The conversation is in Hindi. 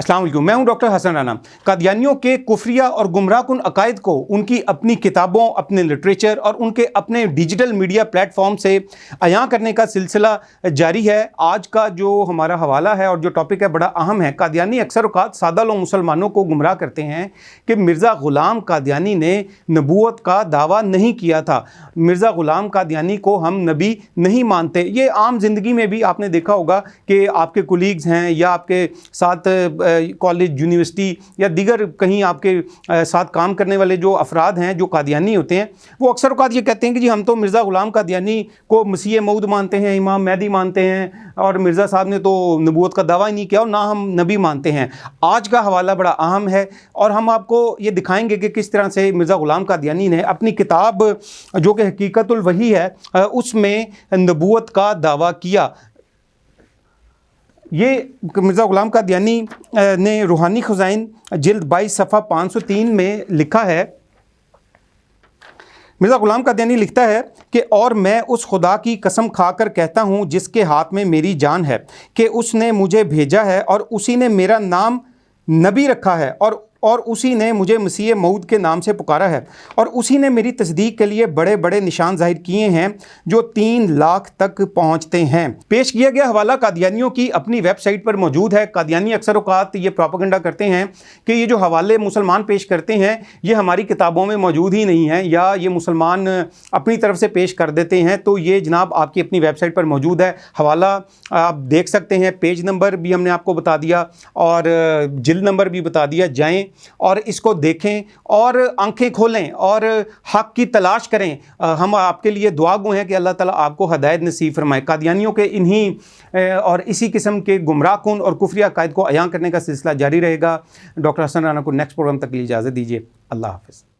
अस्सलाम वालेकुम, मैं हूं डॉक्टर हसन राना। कादियानियों के कुफरिया और गुमराहकुन अकायद को उनकी अपनी किताबों, अपने लिटरेचर और उनके अपने डिजिटल मीडिया प्लेटफॉर्म से अयां करने का सिलसिला जारी है। आज का जो हमारा हवाला है और जो टॉपिक है बड़ा अहम है। कादियानी अक्सर औक़ात सादा लोग मुसलमानों को गुमराह करते हैं कि मिर्ज़ा ग़ुलाम कादियानी ने नबूवत का दावा नहीं किया था, मिर्ज़ा ग़ुलाम कादियानी को हम नबी नहीं मानते। ये आम ज़िंदगी में भी आपने देखा होगा कि आपके कुलीग्स हैं या आपके साथ कॉलेज, यूनिवर्सिटी या दीगर कहीं आपके साथ काम करने वाले जो अफराद हैं जो कादियानी होते हैं, वो अक्सर औक़ात ये कहते हैं कि जी हम तो मिर्ज़ा ग़ुलाम कादियानी को मसीह मऊद मानते हैं, इमाम मेहदी मानते हैं और मिर्ज़ा साहब ने तो नबूवत का दावा ही नहीं किया और ना हम नबी मानते हैं। आज का हवाला बड़ा अहम है और हम आपको ये दिखाएंगे कि किस तरह से मिर्ज़ा ग़ुलाम कादियानी ने अपनी किताब जो कि हकीकतुल वही है उसमें नबूवत का दावा किया। ये मिर्ज़ा ग़ुलाम कादियानी ने रूहानी ख़ज़ाइन जिल्द 22 सफ़ा 503 में लिखा है। मिर्ज़ा ग़ुलाम कादियानी लिखता है कि और मैं उस खुदा की कसम खाकर कहता हूँ जिसके हाथ में मेरी जान है कि उसने मुझे भेजा है और उसी ने मेरा नाम नबी रखा है और उसी ने मुझे मसीह मऊद के नाम से पुकारा है और उसी ने मेरी तस्दीक के लिए बड़े बड़े निशान ज़ाहिर किए हैं जो 3 लाख तक पहुँचते हैं। पेश किया गया हवाला कादियानियों की अपनी वेबसाइट पर मौजूद है। कादियानी अक्सर औक़ात ये प्रोपेगेंडा करते हैं कि ये जो हवाले मुसलमान पेश करते हैं ये हमारी किताबों में मौजूद ही नहीं है या ये मुसलमान अपनी तरफ से पेश कर देते हैं। तो ये जनाब आपकी अपनी वेबसाइट पर मौजूद है। हवाला आप देख सकते हैं, पेज नंबर भी हमने आपको बता दिया और जिल्द नंबर भी बता दिया। जाएँ और इसको देखें और आंखें खोलें और हक़ की तलाश करें। हम आपके लिए दुआ गो हैं कि अल्लाह ताला आपको हदायत नसीब फरमाए। कादियानियों के इन्हीं और इसी किस्म के गुमराहकुन और कुफरिया अकायद को अयां करने का सिलसिला जारी रहेगा। डॉक्टर हसन राना को नेक्स्ट प्रोग्राम तक के लिए इजाज़त दीजिए। अल्लाह हाफ़िज़।